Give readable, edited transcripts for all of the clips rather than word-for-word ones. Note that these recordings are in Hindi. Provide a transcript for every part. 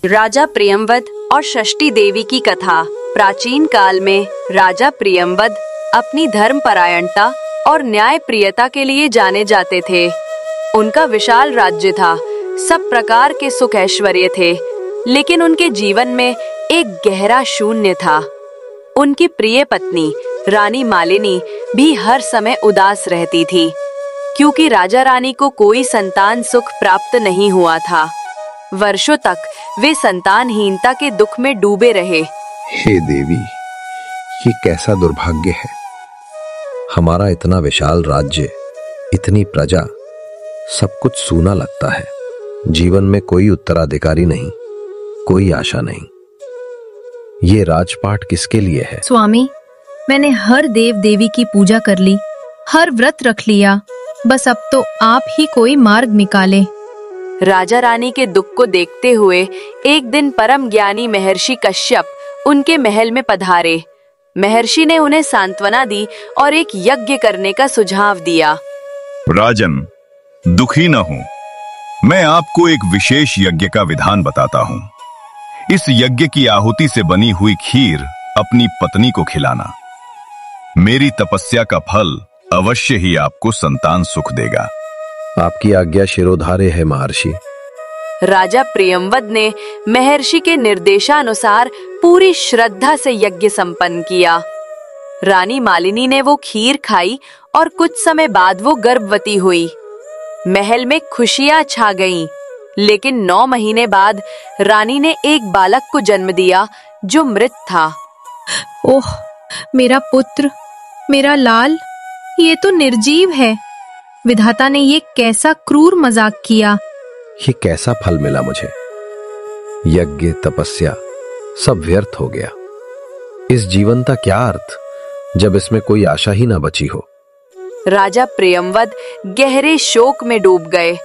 राजा प्रियंवद और षष्ठी देवी की कथा। प्राचीन काल में राजा प्रियंवद अपनी धर्मपरायणता और न्यायप्रियता के लिए जाने जाते थे। उनका विशाल राज्य था, सब प्रकार के सुख ऐश्वर्य थे, लेकिन उनके जीवन में एक गहरा शून्य था। उनकी प्रिय पत्नी रानी मालिनी भी हर समय उदास रहती थी, क्योंकि राजा रानी को कोई संतान सुख प्राप्त नहीं हुआ था। वर्षों तक वे संतानहीनता के दुख में डूबे रहे। हे देवी, ये कैसा दुर्भाग्य है। हमारा इतना विशाल राज्य, इतनी प्रजा, सब कुछ सूना लगता है। जीवन में कोई उत्तराधिकारी नहीं, कोई आशा नहीं। ये राजपाट किसके लिए है? स्वामी, मैंने हर देव देवी की पूजा कर ली, हर व्रत रख लिया, बस अब तो आप ही कोई मार्ग निकाले। राजा रानी के दुख को देखते हुए एक दिन परम ज्ञानी महर्षि कश्यप उनके महल में पधारे। महर्षि ने उन्हें सांत्वना दी और एक यज्ञ करने का सुझाव दिया। राजन, दुखी न हो, मैं आपको एक विशेष यज्ञ का विधान बताता हूँ। इस यज्ञ की आहुति से बनी हुई खीर अपनी पत्नी को खिलाना। मेरी तपस्या का फल अवश्य ही आपको संतान सुख देगा। आपकी आज्ञा शिरोधार्य है महर्षि। राजा प्रियंवद ने महर्षि के निर्देशानुसार पूरी श्रद्धा से यज्ञ संपन्न किया। रानी मालिनी ने वो खीर खाई और कुछ समय बाद वो गर्भवती हुई। महल में खुशियां छा गईं, लेकिन 9 महीने बाद रानी ने एक बालक को जन्म दिया जो मृत था। ओह, मेरा पुत्र, मेरा लाल, ये तो निर्जीव है। विधाता ने ये कैसा क्रूर मजाक किया। ये कैसा फल मिला मुझे। यज्ञ तपस्या सब व्यर्थ हो गया। इस जीवन का क्या अर्थ, जब इसमें कोई आशा ही ना बची हो। राजा प्रियंवद गहरे शोक में डूब गए।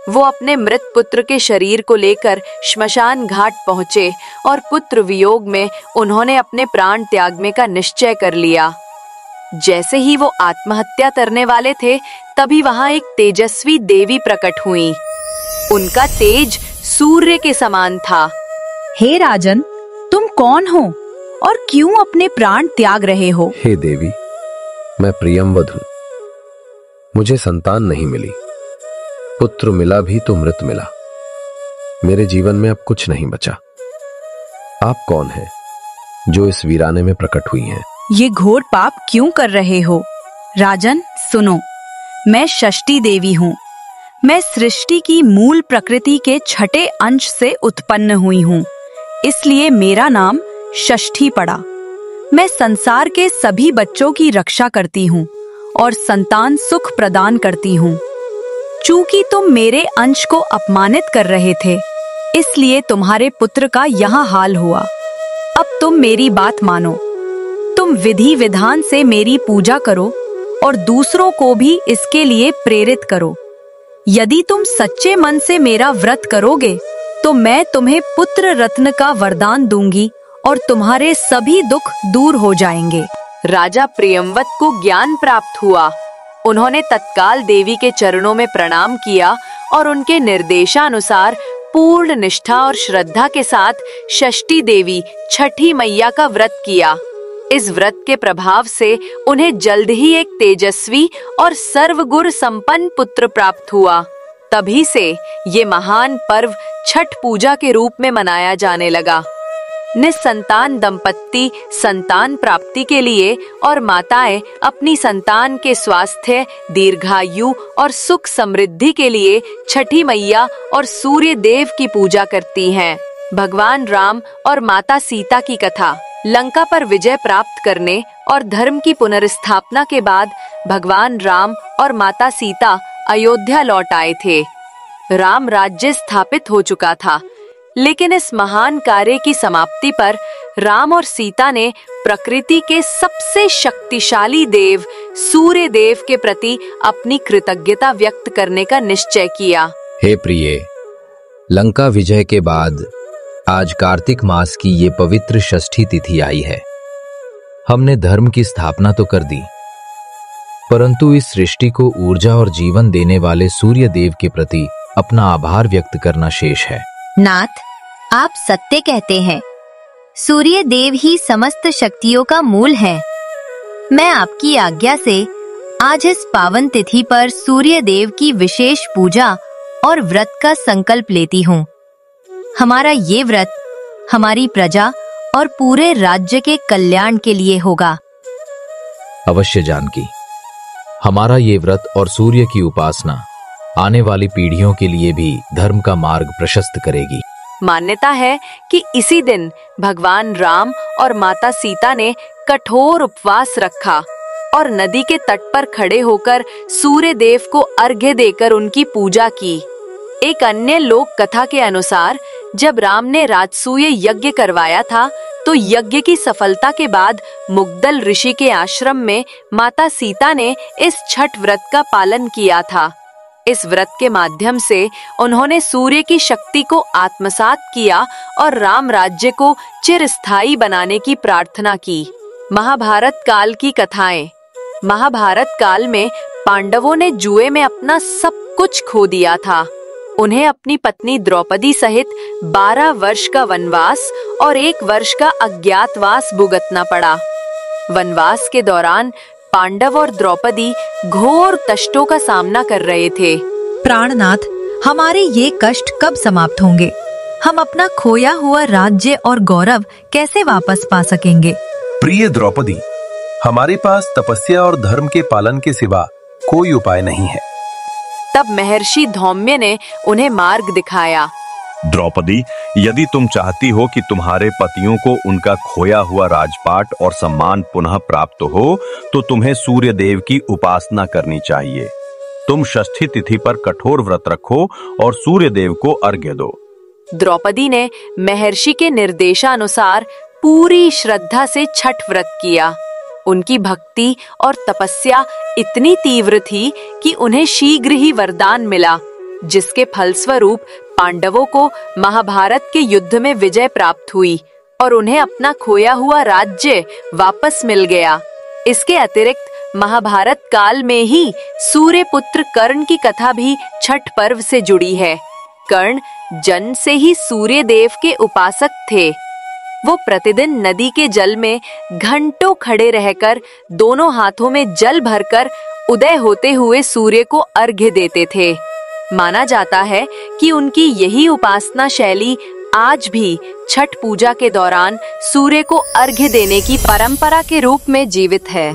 वो अपने मृत पुत्र के शरीर को लेकर श्मशान घाट पहुंचे और पुत्र वियोग में उन्होंने अपने प्राण त्यागने का निश्चय कर लिया। जैसे ही वो आत्महत्या करने वाले थे, तभी वहां एक तेजस्वी देवी प्रकट हुई। उनका तेज सूर्य के समान था। हे राजन, तुम कौन हो और क्यों अपने प्राण त्याग रहे हो? हे देवी, मैं प्रियंवद हूँ। मुझे संतान नहीं मिली, पुत्र मिला भी तो मृत मिला। मेरे जीवन में अब कुछ नहीं बचा। आप कौन हैं जो इस वीराने में प्रकट हुई हैं? ये घोर पाप क्यों कर रहे हो? राजन सुनो, मैं षष्ठी देवी हूँ। मैं सृष्टि की मूल प्रकृति के छठे अंश से उत्पन्न हुई हूँ, इसलिए मेरा नाम षष्ठी पड़ा। मैं संसार के सभी बच्चों की रक्षा करती हूँ और संतान सुख प्रदान करती हूँ। चूंकि तुम मेरे अंश को अपमानित कर रहे थे, इसलिए तुम्हारे पुत्र का यहाँ हाल हुआ। अब तुम मेरी बात मानो। तुम विधि विधान से मेरी पूजा करो और दूसरों को भी इसके लिए प्रेरित करो। यदि तुम सच्चे मन से मेरा व्रत करोगे, तो मैं तुम्हें पुत्र रत्न का वरदान दूंगी और तुम्हारे सभी दुख दूर हो जाएंगे। राजा प्रियंवद को ज्ञान प्राप्त हुआ। उन्होंने तत्काल देवी के चरणों में प्रणाम किया और उनके निर्देशानुसार पूर्ण निष्ठा और श्रद्धा के साथ षष्ठी देवी छठी मैया का व्रत किया। इस व्रत के प्रभाव से उन्हें जल्द ही एक तेजस्वी और सर्वगुण संपन्न पुत्र प्राप्त हुआ। तभी से ये महान पर्व छठ पूजा के रूप में मनाया जाने लगा। निसंतान दंपत्ति संतान प्राप्ति के लिए और माताएं अपनी संतान के स्वास्थ्य, दीर्घायु और सुख समृद्धि के लिए छठी मैया और सूर्य देव की पूजा करती हैं। भगवान राम और माता सीता की कथा। लंका पर विजय प्राप्त करने और धर्म की पुनर्स्थापना के बाद भगवान राम और माता सीता अयोध्या लौट आए थे। राम राज्य स्थापित हो चुका था, लेकिन इस महान कार्य की समाप्ति पर राम और सीता ने प्रकृति के सबसे शक्तिशाली देव सूर्य देव के प्रति अपनी कृतज्ञता व्यक्त करने का निश्चय किया। हे प्रिय, लंका विजय के बाद आज कार्तिक मास की ये पवित्र षष्ठी तिथि आई है। हमने धर्म की स्थापना तो कर दी, परंतु इस सृष्टि को ऊर्जा और जीवन देने वाले सूर्य देव के प्रति अपना आभार व्यक्त करना शेष है। नाथ, आप सत्य कहते हैं। सूर्य देव ही समस्त शक्तियों का मूल है। मैं आपकी आज्ञा से आज इस पावन तिथि पर सूर्य देव की विशेष पूजा और व्रत का संकल्प लेती हूँ। हमारा ये व्रत हमारी प्रजा और पूरे राज्य के कल्याण के लिए होगा। अवश्य जानकी, हमारा ये व्रत और सूर्य की उपासना आने वाली पीढ़ियों के लिए भी धर्म का मार्ग प्रशस्त करेगी। मान्यता है कि इसी दिन भगवान राम और माता सीता ने कठोर उपवास रखा और नदी के तट पर खड़े होकर सूर्य देव को अर्घ्य देकर उनकी पूजा की। एक अन्य लोक कथा के अनुसार जब राम ने राजसूय यज्ञ करवाया था तो यज्ञ की सफलता के बाद मुग्दल ऋषि के आश्रम में माता सीता ने इस छठ व्रत का पालन किया था। इस व्रत के माध्यम से उन्होंने सूर्य की शक्ति को आत्मसात किया और राम राज्य को चिरस्थायी बनाने की प्रार्थना की। महाभारत काल की कथाएं। महाभारत काल में पांडवों ने जुए में अपना सब कुछ खो दिया था। उन्हें अपनी पत्नी द्रौपदी सहित 12 वर्ष का वनवास और 1 वर्ष का अज्ञातवास भुगतना पड़ा। वनवास के दौरान पांडव और द्रौपदी घोर कष्टों का सामना कर रहे थे। प्राणनाथ, हमारे ये कष्ट कब समाप्त होंगे? हम अपना खोया हुआ राज्य और गौरव कैसे वापस पा सकेंगे? प्रिय द्रौपदी, हमारे पास तपस्या और धर्म के पालन के सिवा कोई उपाय नहीं है। तब महर्षि धौम्य ने उन्हें मार्ग दिखाया। द्रौपदी, यदि तुम चाहती हो कि तुम्हारे पतियों को उनका खोया हुआ राजपाट और सम्मान पुनः प्राप्त हो तो तुम्हें सूर्य देव की उपासना करनी चाहिए। तुम षष्ठी तिथि पर कठोर व्रत रखो और सूर्य देव को अर्घ्य दो। द्रौपदी ने महर्षि के निर्देशानुसार पूरी श्रद्धा से छठ व्रत किया। उनकी भक्ति और तपस्या इतनी तीव्र थी कि उन्हें शीघ्र ही वरदान मिला, जिसके फलस्वरूप पांडवों को महाभारत के युद्ध में विजय प्राप्त हुई और उन्हें अपना खोया हुआ राज्य वापस मिल गया। इसके अतिरिक्त महाभारत काल में ही सूर्य पुत्र कर्ण की कथा भी छठ पर्व से जुड़ी है। कर्ण जन्म से ही सूर्य देव के उपासक थे। वो प्रतिदिन नदी के जल में घंटों खड़े रहकर दोनों हाथों में जल भरकर उदय होते हुए सूर्य को अर्घ्य देते थे। माना जाता है कि उनकी यही उपासना शैली आज भी छठ पूजा के दौरान सूर्य को अर्घ्य देने की परंपरा के रूप में जीवित है।